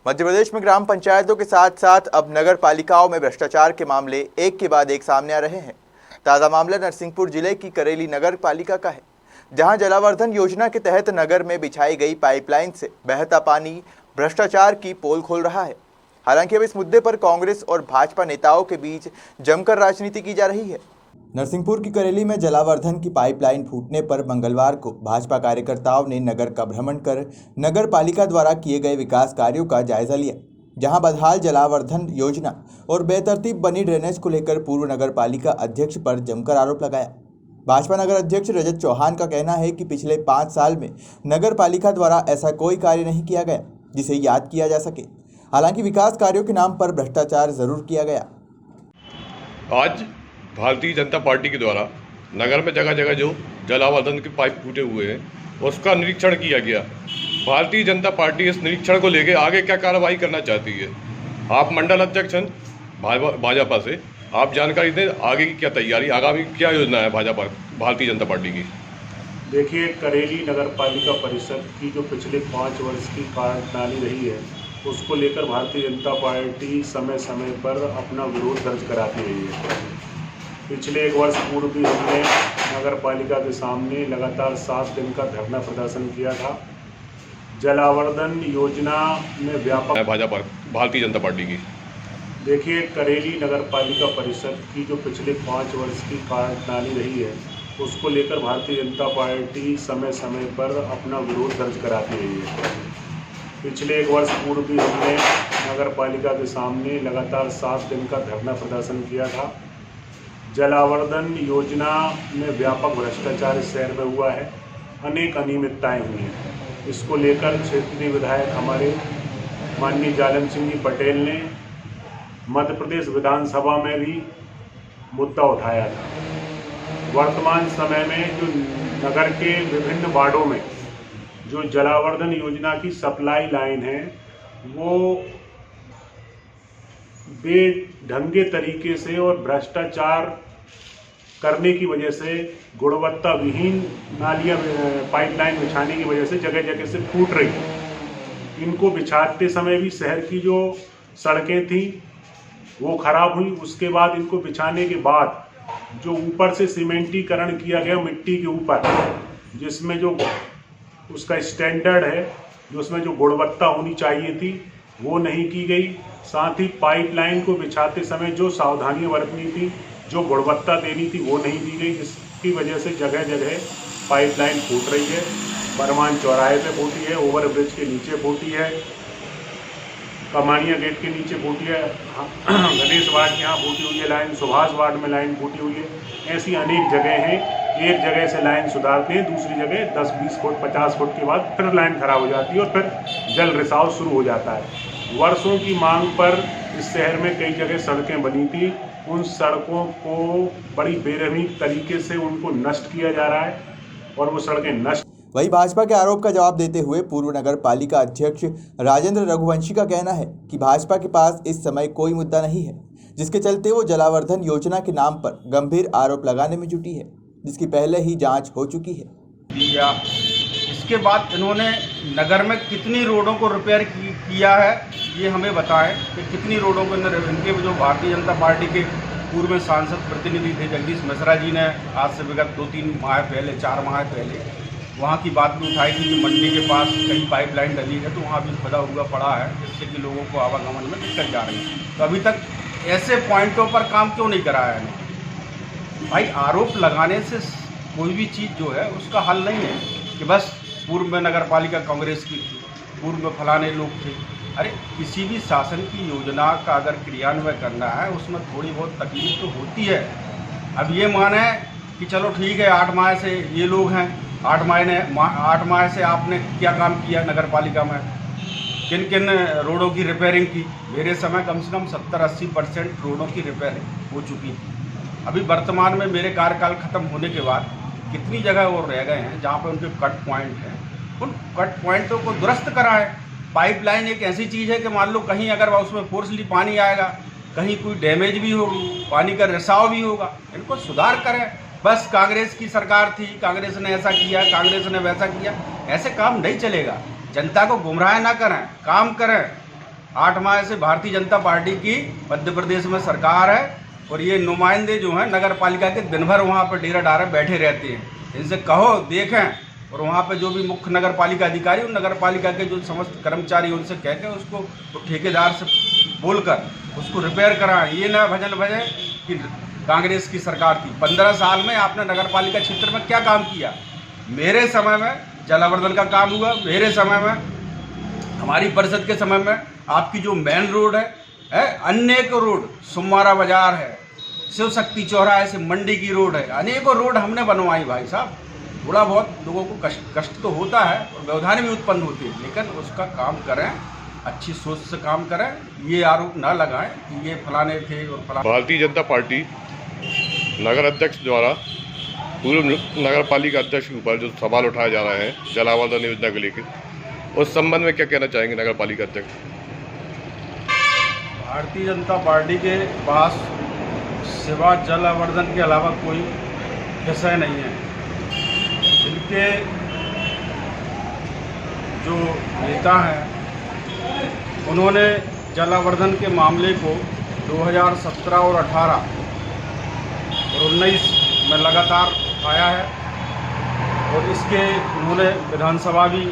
मध्य प्रदेश में ग्राम पंचायतों के साथ साथ अब नगर पालिकाओं में भ्रष्टाचार के मामले एक के बाद एक सामने आ रहे हैं। ताज़ा मामला नरसिंहपुर जिले की करेली नगर पालिका का है, जहां जलावर्धन योजना के तहत नगर में बिछाई गई पाइपलाइन से बहता पानी भ्रष्टाचार की पोल खोल रहा है। हालांकि अब इस मुद्दे पर कांग्रेस और भाजपा नेताओं के बीच जमकर राजनीति की जा रही है। नरसिंहपुर की करेली में जलावर्धन की पाइपलाइन फूटने पर मंगलवार को भाजपा कार्यकर्ताओं ने नगर का भ्रमण कर नगर पालिका द्वारा किए गए विकास कार्यों का जायजा लिया, जहां बदहाल जलावर्धन योजना और बेतरतीब बनी ड्रेनेज को लेकर पूर्व नगर पालिका अध्यक्ष पर जमकर आरोप लगाया। भाजपा नगर अध्यक्ष रजत चौहान का कहना है कि पिछले 5 साल में नगर पालिका द्वारा ऐसा कोई कार्य नहीं किया गया जिसे याद किया जा सके। हालांकि विकास कार्यों के नाम पर भ्रष्टाचार जरूर किया गया। आज भारतीय जनता पार्टी के द्वारा नगर में जगह जगह जो जलावर्धन के पाइप टूटे हुए हैं उसका निरीक्षण किया गया। भारतीय जनता पार्टी इस निरीक्षण को लेकर आगे क्या कार्रवाई करना चाहती है, आप मंडल अध्यक्ष हैं भाजपा से, आप जानकारी दें आगे की क्या तैयारी, आगामी क्या योजना है भाजपा भारतीय जनता पार्टी की। देखिए, करेली नगर पालिका परिषद की जो पिछले 5 वर्ष की कार्यप्रणाली रही है उसको लेकर भारतीय जनता पार्टी समय समय पर अपना विरोध दर्ज कराती रही है। पिछले 1 वर्ष पूर्व भी हमने नगर पालिका के सामने लगातार 7 दिन का धरना प्रदर्शन किया था। जलावर्धन योजना में व्यापक भाजपा भारतीय जनता पार्टी की देखिए, करेली नगर पालिका परिषद की जो पिछले 5 वर्ष की कार्यप्रणाली रही है उसको लेकर भारतीय जनता पार्टी समय समय पर अपना विरोध दर्ज कराती रही है। पिछले 1 वर्ष पूर्व भी हमने नगर पालिका के सामने लगातार 7 दिन का धरना प्रदर्शन किया था। जलावर्धन योजना में व्यापक भ्रष्टाचार इस शहर में हुआ है, अनेक अनियमितताएं हुई हैं। इसको लेकर क्षेत्रीय विधायक हमारे माननीय जालन सिंह जी पटेल ने मध्य प्रदेश विधानसभा में भी मुद्दा उठाया था। वर्तमान समय में जो नगर के विभिन्न वार्डों में जो जलावर्धन योजना की सप्लाई लाइन है वो बेढंगे तरीके से और भ्रष्टाचार करने की वजह से, गुणवत्ता विहीन नालियाँ पाइपलाइन बिछाने की वजह से जगह जगह से फूट रही है। इनको बिछाते समय भी शहर की जो सड़कें थी वो खराब हुई। उसके बाद इनको बिछाने के बाद जो ऊपर से सीमेंटीकरण किया गया मिट्टी के ऊपर, जिसमें जो उसका स्टैंडर्ड है, जो उसमें जो गुणवत्ता होनी चाहिए थी वो नहीं की गई। साथ ही पाइपलाइन को बिछाते समय जो सावधानियां बरतनी थी, जो गुणवत्ता देनी थी वो नहीं दी गई, जिसकी वजह से जगह जगह पाइपलाइन फूट रही है। बरमान चौराहे पे फूटी है, ओवरब्रिज के नीचे फूटी है, कमानिया गेट के नीचे फूटी है, गणेश वार्ड के यहाँ फूटी हुई है लाइन, सुभाष वार्ड में लाइन फूटी हुई है। ऐसी अनेक जगह हैं। एक जगह से लाइन सुधारते हैं, दूसरी जगह 10-20 फुट 50 फुट के बाद फिर लाइन खराब हो जाती है और फिर जल रिसाव शुरू हो जाता है। वर्षों की मांग पर इस शहर में कई जगह सड़कें बनी थी, उन सड़कों को बड़ी बेरहमी तरीके से उनको नष्ट किया जा रहा है और वो सड़कें नष्ट। वहीं भाजपा के आरोप का जवाब देते हुए पूर्व नगर पालिका अध्यक्ष राजेंद्र रघुवंशी का कहना है कि भाजपा के पास इस समय कोई मुद्दा नहीं है, जिसके चलते वो जलावर्धन योजना के नाम पर गंभीर आरोप लगाने में जुटी है, जिसकी पहले ही जांच हो चुकी है। इसके बाद इन्होंने नगर में कितनी रोडों को रिपेयर किया है ये हमें बताएं कि कितनी रोडों के अंदर इनके जो भारतीय जनता पार्टी के पूर्व में सांसद प्रतिनिधि थे जगदीश मिश्रा जी ने आज से विगत 2-3 माह पहले 4 माह पहले वहाँ की बात भी उठाई थी कि मंडी के पास कहीं पाइपलाइन डली है तो वहाँ भी खुदा हुआ पड़ा है, जिससे कि लोगों को आवागमन में दिक्कत जा रही है। तो अभी तक ऐसे पॉइंटों पर काम क्यों नहीं कराया है? भाई, आरोप लगाने से कोई भी चीज़ जो है उसका हल नहीं है कि बस पूर्व में नगर पालिका कांग्रेस की थी, पूर्व में फलाने लोग थे। अरे, किसी भी शासन की योजना का अगर क्रियान्वयन करना है उसमें थोड़ी बहुत तकलीफ तो होती है। अब ये माने कि चलो ठीक है 8 माह से ये लोग हैं, 8 माह से आपने क्या काम किया नगर पालिका में, किन किन रोडों की रिपेयरिंग की? मेरे समय कम से कम 70-80% रोडों की रिपेयरिंग हो चुकी थी। अभी वर्तमान में मेरे कार्यकाल खत्म होने के बाद कितनी जगह और रह गए हैं जहाँ पे उनके कट पॉइंट हैं, उन कट पॉइंटों को दुरुस्त कराएं। पाइपलाइन एक ऐसी चीज़ है कि मान लो कहीं अगर उसमें फोर्सली पानी आएगा, कहीं कोई डैमेज भी होगी, पानी का रिसाव भी होगा, इनको सुधार करें। बस कांग्रेस की सरकार थी, कांग्रेस ने ऐसा किया, कांग्रेस ने वैसा किया, ऐसे काम नहीं चलेगा। जनता को गुमराह ना करें, काम करें। 8 माह से भारतीय जनता पार्टी की मध्य प्रदेश में सरकार है और ये नुमाइंदे जो हैं नगर पालिका के दिन भर वहाँ पर डेरा डारे बैठे रहते हैं। इनसे कहो देखें और वहाँ पे जो भी मुख्य नगर पालिका अधिकारी और नगर पालिका के जो समस्त कर्मचारी उनसे कह के उसको तो ठेकेदार से बोलकर उसको रिपेयर कराएं। ये ना भजन भजे कि कांग्रेस की सरकार थी। 15 साल में आपने नगर पालिका क्षेत्र में क्या काम किया? मेरे समय में जलावर्धन का काम हुआ, मेरे समय में हमारी परिषद के समय में आपकी जो मेन रोड है अनेकों रोड, सुमारा बाजार है, शिव शक्ति चौराहे से मंडी की रोड है, अनेकों रोड हमने बनवाई भाई साहब। थोड़ा बहुत लोगों को कष्ट तो होता है और व्यवधान भी उत्पन्न होती है, लेकिन उसका काम करें, अच्छी सोच से काम करें। ये आरोप ना लगाएं कि ये फलाने थे और फलाने। भारतीय जनता पार्टी नगर अध्यक्ष द्वारा पूर्व नगर पालिका अध्यक्ष के ऊपर जो सवाल उठाया जा रहा है जलावर्धन योजना को लेकर, उस संबंध में क्या कहना चाहेंगे नगर पालिका अध्यक्ष? भारतीय जनता पार्टी के पास सिवा जलावर्धन के अलावा कोई विषय नहीं है। इनके जो नेता हैं उन्होंने जलावर्धन के मामले को 2017 और 18 और 19 में लगातार उठाया है और इसके उन्होंने विधानसभा भी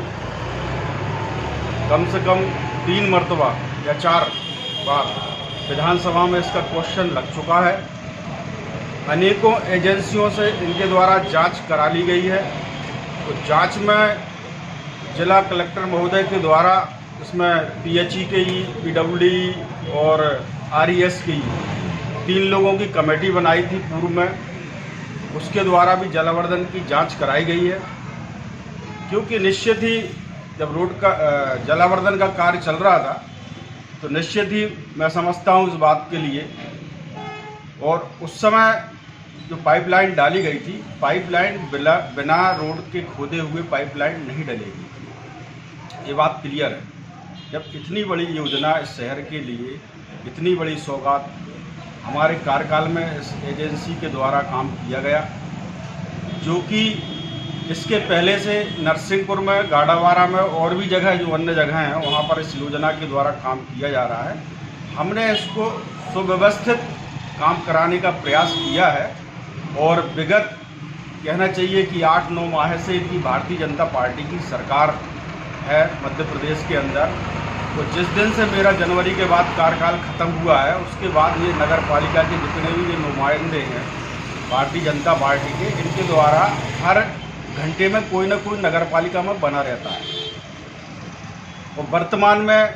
कम से कम 3 मरतबा या 4 बार विधानसभा में इसका क्वेश्चन लग चुका है। अनेकों एजेंसियों से इनके द्वारा जांच करा ली गई है। तो जांच में जिला कलेक्टर महोदय के द्वारा इसमें PHE के PWD और RES की 3 लोगों की कमेटी बनाई थी पूर्व में, उसके द्वारा भी जलावर्धन की जांच कराई गई है। क्योंकि निश्चित ही जब रोड का जलावर्धन का कार्य चल रहा था तो निश्चित ही मैं समझता हूँ इस बात के लिए, और उस समय जो पाइपलाइन डाली गई थी, पाइपलाइन बिना रोड के खोदे हुए पाइपलाइन नहीं डलेगी, ये बात क्लियर है। जब इतनी बड़ी योजना इस शहर के लिए, इतनी बड़ी सौगात हमारे कार्यकाल में इस एजेंसी के द्वारा काम किया गया, जो कि इसके पहले से नरसिंहपुर में, गाड़ावारा में और भी जगह जो अन्य जगह हैं वहाँ पर इस योजना के द्वारा काम किया जा रहा है। हमने इसको सुव्यवस्थित काम कराने का प्रयास किया है और विगत कहना चाहिए कि 8-9 माह से इनकी भारतीय जनता पार्टी की सरकार है मध्य प्रदेश के अंदर। तो जिस दिन से मेरा जनवरी के बाद कार्यकाल ख़त्म हुआ है उसके बाद ये नगर पालिका के जितने भी ये नुमाइंदे हैं भारतीय जनता पार्टी के, इनके द्वारा हर घंटे में कोई ना कोई नगर पालिका में बना रहता है। और वर्तमान में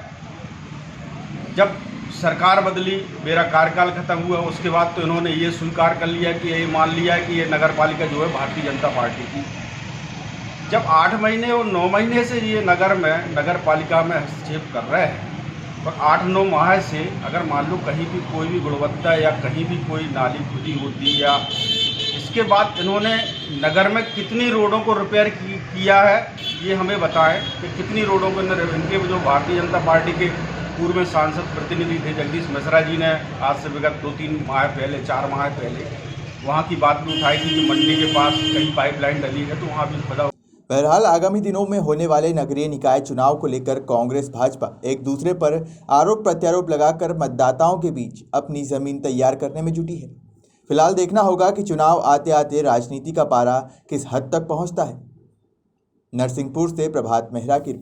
जब सरकार बदली, मेरा कार्यकाल खत्म हुआ, उसके बाद तो इन्होंने ये स्वीकार कर लिया कि ये मान लिया कि ये नगर पालिका जो है भारतीय जनता पार्टी की। जब 8 महीने और 9 महीने से ये नगर पालिका में हस्तक्षेप कर रहे हैं और 8-9 माह से अगर मान लो कहीं भी कोई भी गुणवत्ता या कहीं भी कोई नाली खुदी होती, या इसके बाद इन्होंने नगर में कितनी रोडों को रिपेयर किया है ये हमें बताएं कि कितनी रोडों को इनके जो भारतीय जनता पार्टी के पूर्व में सांसद प्रतिनिधि थे जगदीश मिश्रा जी ने आज से विगत 2-3 माह पहले, 4 माह पहले वहाँ की बात भी उठाई थी कि मंडी के पास कहीं पाइपलाइन डली है तो वहाँ भी खुदा। बहरहाल आगामी दिनों में होने वाले नगरीय निकाय चुनाव को लेकर कांग्रेस भाजपा एक दूसरे पर आरोप प्रत्यारोप लगाकर मतदाताओं के बीच अपनी जमीन तैयार करने में जुटी है। फिलहाल देखना होगा कि चुनाव आते आते राजनीति का पारा किस हद तक पहुंचता है। नरसिंहपुर से प्रभात मेहरा की